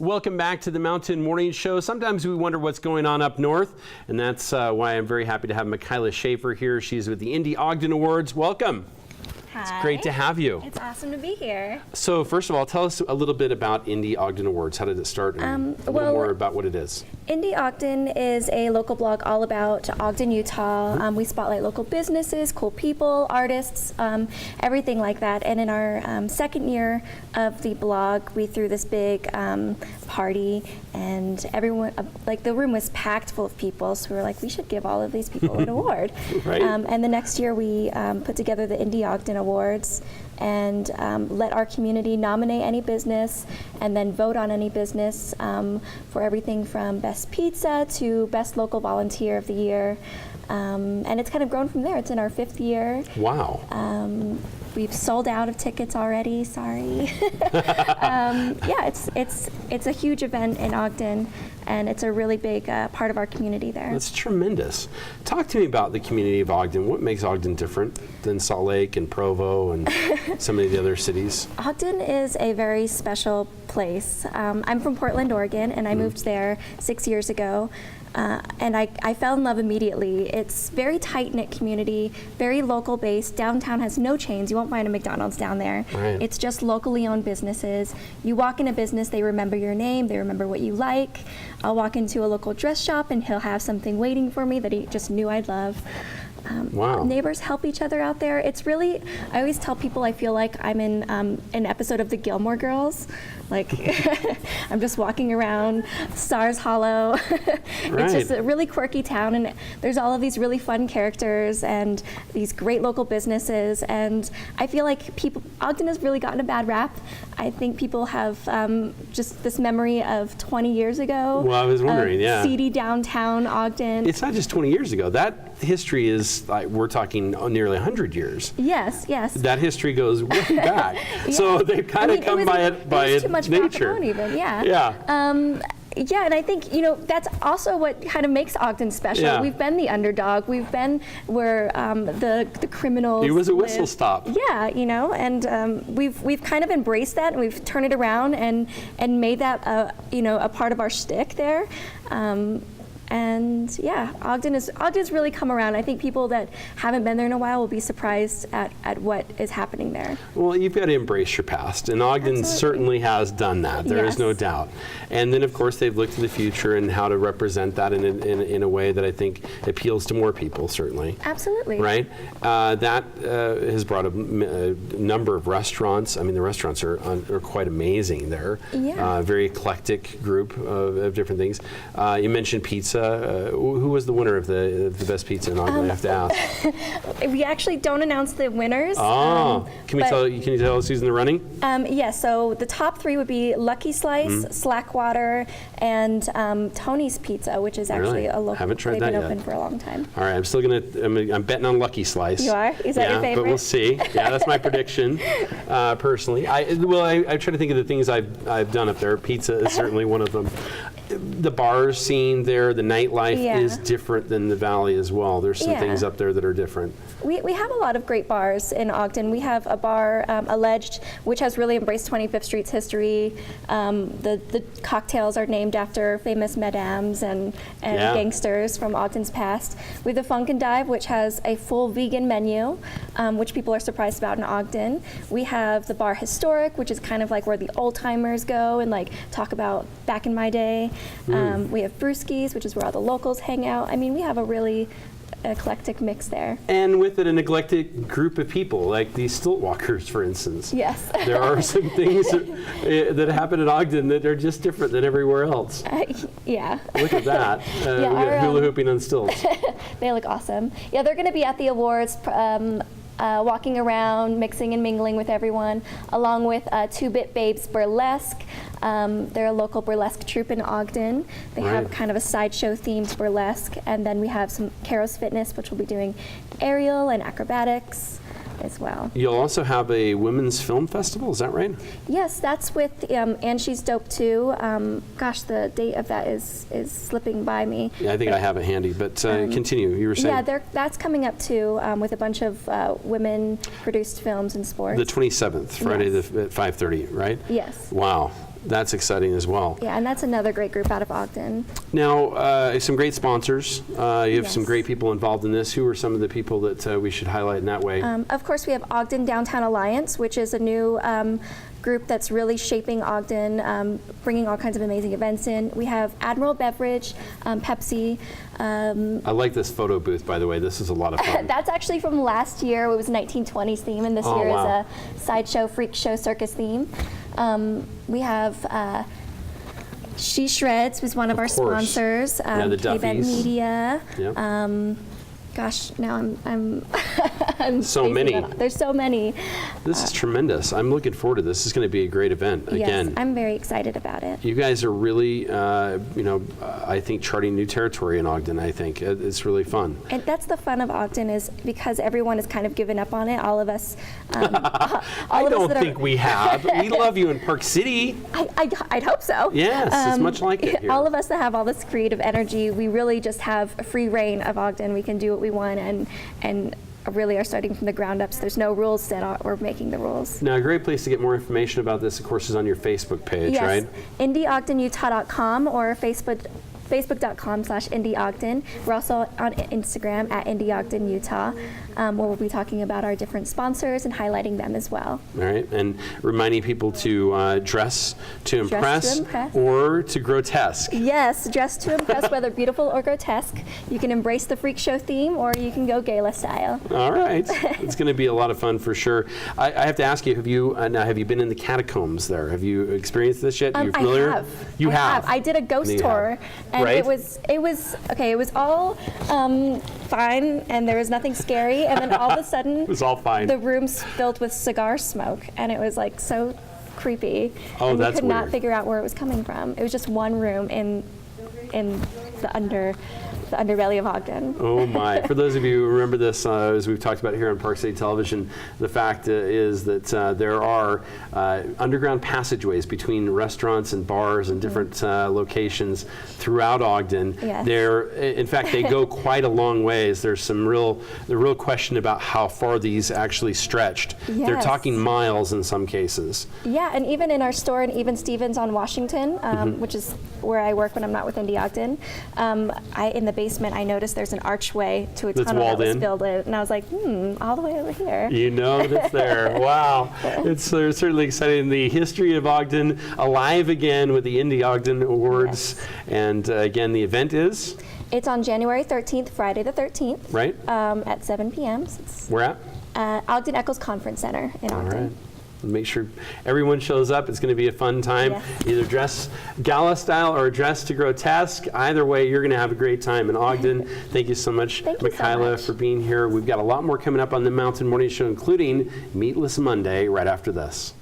Welcome back to the Mountain Morning Show. Sometimes we wonder what's going on up north, and that's why I'm very happy to have Mikaela Shafer here. She's with the Indie Ogden Awards. Welcome. Hi. It's great to have you. It's awesome to be here. So first of all, tell us a little bit about Indie Ogden Awards. How did it start, and a little more about what it is? Indie Ogden is a local blog all about Ogden, Utah. We spotlight local businesses, cool people, artists, everything like that. And in our second year of the blog, we threw this big party, and everyone, like the room was packed full of people. So we were like, we should give all of these people an award. Right. And the next year, we put together the Indie Ogden Awards and let our community nominate any business and then vote on any business for everything from best pizza to best local volunteer of the year. And it's kind of grown from there. It's in our 5th year. Wow. We've sold out of tickets already, sorry. Yeah, it's a huge event in Ogden, and it's a really big part of our community there. That's tremendous. Talk to me about the community of Ogden. What makes Ogden different than Salt Lake and Provo and some of the other cities? Ogden is a very special place. I'm from Portland, Oregon, and I moved there 6 years ago. And I fell in love immediately. It's very tight-knit community, very local-based. Downtown has no chains. You won't find a McDonald's down there. Right. It's just locally owned businesses. You walk in a business, they remember your name, they remember what you like. I'll walk into a local dress shop and he'll have something waiting for me that he just knew I'd love. Wow. Neighbors help each other out there. It's really, I always tell people I feel like I'm in an episode of the Gilmore Girls. Like, I'm just walking around Stars Hollow. It's just a really quirky town, and there's all of these really fun characters and these great local businesses, and I feel like Ogden has really gotten a bad rap. I think people have just this memory of 20 years ago. Well, I was wondering, yeah. Seedy downtown Ogden. It's not just 20 years ago. That history is, like, we're talking nearly 100 years. Yes, yes. That history goes way back. Yeah. So they've kind of come by its too much nature. Even, yeah. Yeah. Yeah, and I think, that's also what kind of makes Ogden special. Yeah. We've been the underdog. We've been where the criminals It was a live. whistle stop. Yeah, and we've kind of embraced that, and we've turned it around and made that a part of our shtick there. And yeah, Ogden's really come around. I think people that haven't been there in a while will be surprised at what is happening there. Well, you've got to embrace your past, and Ogden Absolutely. certainly has done that. There is no doubt. And then, of course, they've looked to the future and how to represent that in a way that I think appeals to more people, certainly. Absolutely. Right? That has brought a number of restaurants. I mean, the restaurants are quite amazing there. Yeah. Very eclectic group of different things. You mentioned pizza. Who was the winner of the best pizza in Ogden? I have to ask. We actually don't announce the winners. Oh, can you tell us who's in the running? Yeah, so the top 3 would be Lucky Slice, Slackwater, and Tony's Pizza, which is actually a local. Haven't tried they've that been yet. open for a long time. All right, I'm betting on Lucky Slice. You are? Is that your favorite? But we'll see. Yeah, that's my prediction, personally. I try to think of the things I've done up there. Pizza is certainly one of them. The bar scene there, the nightlife is different than the Valley as well. There's some things up there that are different. We have a lot of great bars in Ogden. We have a bar, Alleged, which has really embraced 25th Street's history. The cocktails are named after famous madames and gangsters from Ogden's past. We have the Funk and Dive, which has a full vegan menu, which people are surprised about in Ogden. We have the Bar Historic, which is kind of like where the old timers go and like talk about back in my day. We have Brewskis, which is where all the locals hang out. I mean, we have a really eclectic mix there. And with it, an eclectic group of people, like these stilt walkers, for instance. Yes. There are some things that happen in Ogden that are just different than everywhere else. Yeah. Look at that. Hula hooping on stilts. They look awesome. Yeah, they're going to be at the awards, walking around, mixing and mingling with everyone, along with 2-Bit Babes Burlesque. They're a local burlesque troupe in Ogden. They have kind of a sideshow themed burlesque, and then we have some Caro's Fitness, which will be doing aerial and acrobatics as well. You'll also have a women's film festival, is that right? Yes, that's with And She's Dope Too. Gosh, the date of that is slipping by me. Yeah, I think I have it handy, but continue, you were saying. Yeah, that's coming up too, with a bunch of women-produced films and sports. The 27th, Friday at 5:30, right? Yes. Wow. That's exciting as well. Yeah, and that's another great group out of Ogden. Now, some great sponsors. You have some Yes. great people involved in this. Who are some of the people that we should highlight in that way? Of course, we have Ogden Downtown Alliance, which is a new group that's really shaping Ogden, bringing all kinds of amazing events in. We have Admiral Beverage, Pepsi. I like this photo booth, by the way. This is a lot of fun. That's actually from last year. It was 1920s theme, and this Oh, year wow. is a sideshow, freak show, circus theme. We have She Shreds was one of our course. sponsors. Yeah, the K-Bent Duffies. Media. Yep. Gosh, now I'm I'm So spacing many. out. There's so many. This is tremendous. I'm looking forward to this. This is going to be a great event. Again, Yes, I'm very excited about it. you guys are really, I think, charting new territory in Ogden, I think. It's really fun. And that's the fun of Ogden, is because everyone has kind of given up on it. All of us. All I of us don't that think we have. We love you in Park City. I'd hope so. Yes, it's much like it here. All of us that have all this creative energy, we really just have a free reign of Ogden. We can do what we want and really are starting from the ground up. So there's no rules set out. We're making the rules. Now, a great place to get more information about this, of course, is on your Facebook page, Yes, right? indieogdenutah.com or Facebook.com/Indie Ogden. We're also on Instagram at Indie Ogden Utah, where we'll be talking about our different sponsors and highlighting them as well. All right, and reminding people to dress to impress impress. or to grotesque. Yes, dress to impress, whether beautiful or grotesque. You can embrace the freak show theme, or you can go gala style. All right, it's going to be a lot of fun for sure. I have to ask you, have you been in the catacombs there? Have you experienced this yet? Are you familiar? I have. You I have. I did a ghost You tour, have. and Right? it was okay. It was all fine, and there was nothing scary. And then all of a sudden, It was all fine. the room's filled with cigar smoke, and it was like so creepy. Oh, and that's we could not weird. figure out where it was coming from. It was just one room in the underbelly of Ogden. Oh my. For those of you who remember this, as we've talked about here on Park City Television, the fact is that there are underground passageways between restaurants and bars and different locations throughout Ogden. Yes. In fact, they go quite a long ways. There's the real question about how far these actually stretched. They're Yes. talking miles in some cases. Yeah, and even in our store in Even Stevens on Washington, which is where I work when I'm not with Indie Ogden, in the basement I noticed there's an archway to a That's tunnel that walled was in? filled in, and I was like, all the way over here. You know that's there. Wow. It's certainly exciting. The history of Ogden alive again with the Indie Ogden Awards. Yes. And again, the event is, It's on January 13th, Friday the 13th, right? at 7 p.m. So it's Where at? Ogden Eccles Conference Center in All Ogden. right. Make sure everyone shows up. It's going to be a fun time. Yes. Either dress gala style or dress to grotesque. Either way, you're going to have a great time in Ogden. Thank you so much, Thank you so Mikaela, much. for being here. We've got a lot more coming up on the Mountain Morning Show, including Meatless Monday right after this.